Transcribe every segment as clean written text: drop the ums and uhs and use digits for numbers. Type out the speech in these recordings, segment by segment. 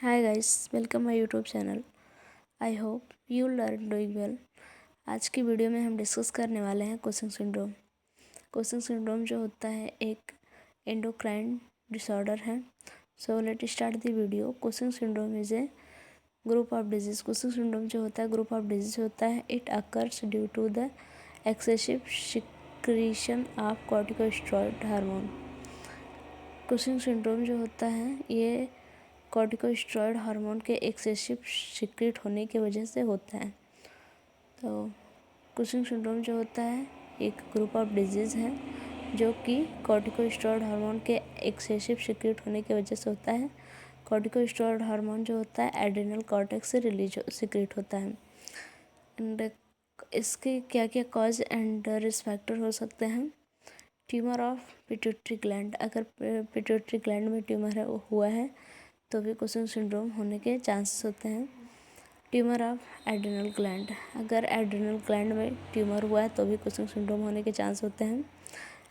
Hi guys, welcome my YouTube channel. I hope you learn doing well. आज की video में हम discuss करने वाले हैं कुशिंग सिंड्रोम। कुशिंग सिंड्रोम जो होता है एक एंडोक्राइन डिसऑर्डर है। So let start the video. Cushing syndrome is a group of disease. Cushing syndrome जो होता है ग्रुप ऑफ डिजीज होता है। It occurs due to the excessive secretion of corticosteroid hormone. Cushing syndrome जो होता है ये कॉर्टिकोस्टेरॉइड हार्मोन के एक्सेसिव सीक्रेट होने की वजह से होता है। तो कुशिंग सिंड्रोम जो होता है एक ग्रुप ऑफ डिजीज़ है जो कि कॉर्टिकोस्टेरॉइड हार्मोन के एक्सेसिव सीक्रेट होने की वजह से होता है। कॉर्टिकोस्टेरॉइड हार्मोन जो होता है एड्रिनल कॉर्टेक्स से रिलीज सीक्रेट होता है। एंड इसके क्या क्या कॉज एंड रिस्क फैक्टर हो सकते हैं। ट्यूमर ऑफ पिट्यूटरी ग्लैंड, अगर पिट्यूटरी ग्लैंड में ट्यूमर हुआ है तो भी कुशिंग सिंड्रोम होने के चांसेस होते हैं। ट्यूमर ऑफ एड्रिनल ग्लैंड, अगर एड्रिनल ग्लैंड में ट्यूमर हुआ है तो भी कुशिंग सिंड्रोम होने के चांस होते हैं।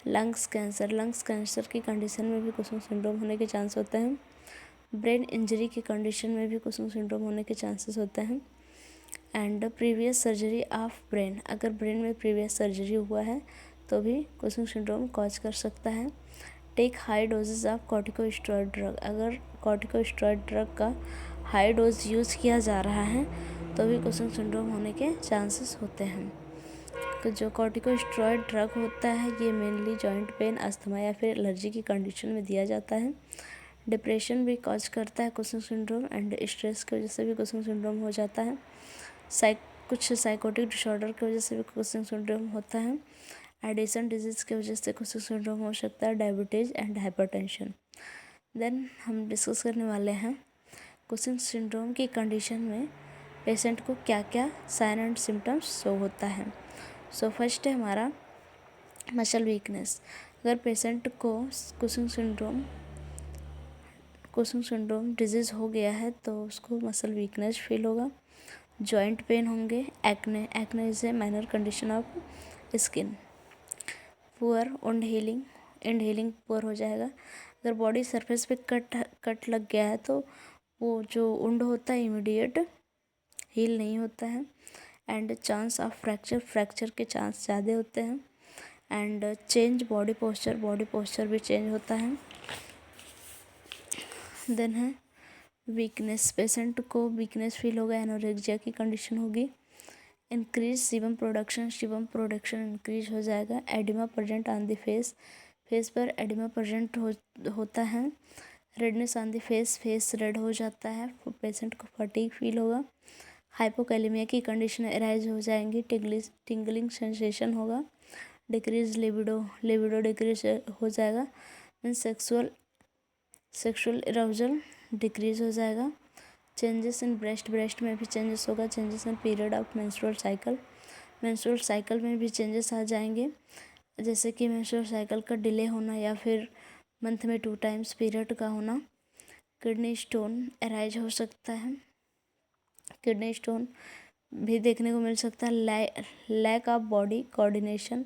लंग्स कैंसर की कंडीशन में भी कुशिंग सिंड्रोम होने के चांस होते हैं। ब्रेन इंजरी की कंडीशन में भी कुशिंग सिंड्रोम होने के चांसेस होते हैं। And previous surgery of brain, अगर ब्रेन में प्रीवियस सर्जरी हुआ है तो भी कुशिंग सिंड्रोम कॉज कर सकता है। Take high dosages of corticosteroid drug, अगर कॉर्टिकोस्टेरॉइड ड्रग का हाई डोज यूज़ किया जा रहा है तो भी कुशिंग सिंड्रोम होने के चांसेस होते हैं। तो जो कॉर्टिकोस्टेरॉइड ड्रग होता है ये मेनली जॉइंट पेन, अस्थमा या फिर एलर्जी की कंडीशन में दिया जाता है। डिप्रेशन भी कॉज करता है कुशिंग सिंड्रोम एंड स्ट्रेस की वजह से भी कुशिंग सिंड्रोम हो जाता है। कुछ साइकोटिक डिसऑर्डर की वजह से भी कुशिंग सिंड्रोम होता है। एडिसन डिजीज़ की वजह से कुशिंग सिंड्रोम हो सकता है। Diabetes and hypertension. देन हम डिस्कस करने वाले हैं कुशिंग सिंड्रोम की कंडीशन में पेशेंट को क्या क्या साइन एंड सिम्टम्स शो होता है। सो फर्स्ट है हमारा मसल वीकनेस। अगर पेशेंट को कुशिंग सिंड्रोम डिजीज़ हो गया है तो उसको मसल वीकनेस फील होगा। जॉइंट पेन होंगे। Acne is a minor condition of skin. Poor wound healing poor हो जाएगा। अगर बॉडी सरफेस पे कट लग गया है तो वो जो वुंड होता है इमीडिएट हील नहीं होता है। एंड चांस ऑफ फ्रैक्चर के चांस ज़्यादा होते हैं। एंड चेंज बॉडी पोस्चर भी चेंज होता है। देन है वीकनेस, पेशेंट को वीकनेस फील होगा। एनोरेक्सिया की कंडीशन होगी। इंक्रीज सीबम प्रोडक्शन इंक्रीज हो जाएगा। Oedema present on the face पर एडिमा प्रेजेंट होता है। Redness on the face red हो जाता है। पेशेंट को फटीग फील होगा। हाइपोकैलेमिया की कंडीशन अराइज हो जाएंगी। टिंगलिंग सेंसेशन होगा। डिक्रीज लिबिडो डिक्रीज हो जाएगा। सेक्सुअल इराउजल डिक्रीज हो जाएगा। चेंजेस इन ब्रेस्ट में भी चेंजेस होगा। Changes in period of menstrual cycle में भी चेंजेस आ जाएंगे, जैसे कि मेंस्ट्रुअल साइकिल का डिले होना या फिर मंथ में 2 टाइम्स पीरियड का होना। किडनी स्टोन अराइज हो सकता है। किडनी स्टोन भी देखने को मिल सकता है। लैक ऑफ बॉडी कोऑर्डिनेशन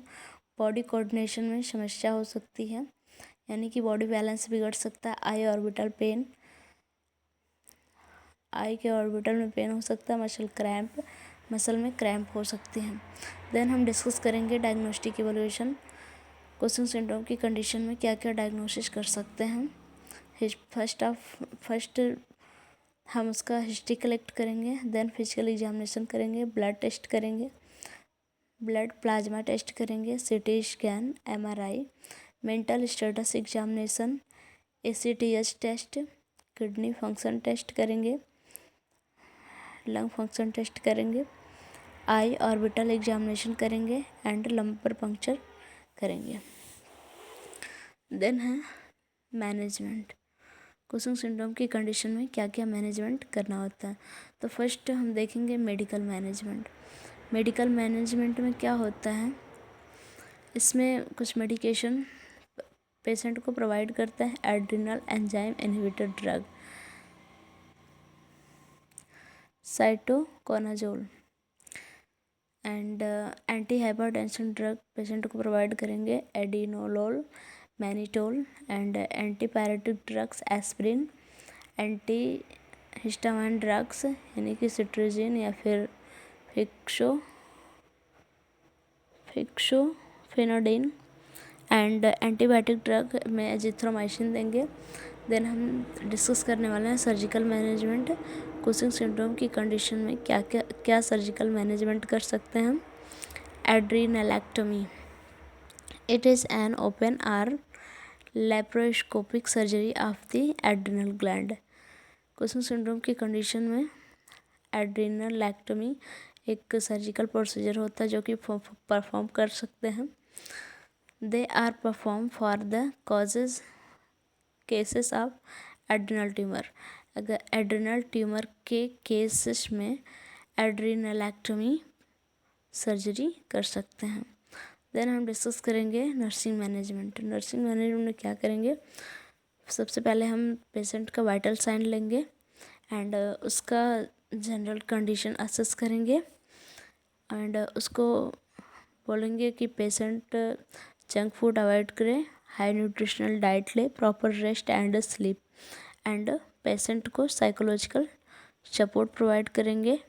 में समस्या हो सकती है, यानी कि बॉडी बैलेंस बिगड़ सकता है। आई के ऑर्बिटल में पेन हो सकता है। मसल में क्रैम्प हो सकती हैं। देन हम डिस्कस करेंगे डायग्नोस्टिक इवैल्यूएशन। कुशिंग सिंड्रोम की कंडीशन में क्या क्या डायग्नोसिस कर सकते हैं। फर्स्ट हम उसका हिस्ट्री कलेक्ट करेंगे। देन फिजिकल एग्जामिनेशन करेंगे। ब्लड टेस्ट करेंगे। ब्लड प्लाज्मा टेस्ट करेंगे। CT scan, MRI, mental status examination, ACTH test, kidney function test करेंगे, लंग फंक्शन टेस्ट करेंगे, आई ऑर्बिटल एग्जामिनेशन करेंगे एंड लंबर पंक्चर करेंगे। देन है management. Cushing syndrome की condition में क्या क्या मैनेजमेंट करना होता है। तो फर्स्ट हम देखेंगे मेडिकल मैनेजमेंट में क्या होता है। इसमें कुछ मेडिकेशन पेशेंट को प्रोवाइड करता है। Adrenal enzyme inhibitor drug, ketoconazole and anti hypertension drug patient को प्रोवाइड करेंगे। Atenolol, mannitol and antipyretic drugs aspirin, anti histamine drugs यानी कि सिट्राजिन या फिर फिक्सोफेनाडिन एंड एंटीबायोटिक ड्रग में एजिथ्रोमाइसिन देंगे। देन हम डिस्कस करने वाले हैं सर्जिकल मैनेजमेंट। कुशिंग सिंड्रोम की कंडीशन में क्या सर्जिकल मैनेजमेंट कर सकते हैं हम। Adrenalectomy, it is an open or laparoscopic surgery of the adrenal gland. Cushing syndrome की कंडीशन में एड्रीनलेक्टमी एक सर्जिकल प्रोसीजर होता है जो कि परफॉर्म कर सकते हैं। They are perform for the cases of adrenal tumour. अगर एड्रिनल ट्यूमर के केसेस में एड्रीनलेक्टमी सर्जरी कर सकते हैं। देन हम डिस्कस करेंगे नर्सिंग मैनेजमेंट। नर्सिंग मैनेजमेंट में क्या करेंगे, सबसे पहले हम पेशेंट का वाइटल साइन लेंगे एंड उसका जनरल कंडीशन असेस करेंगे एंड उसको बोलेंगे कि पेशेंट जंक फूड अवॉइड करे, हाई न्यूट्रिशनल डाइट ले, proper rest and sleep and patient को साइकोलॉजिकल सपोर्ट प्रोवाइड करेंगे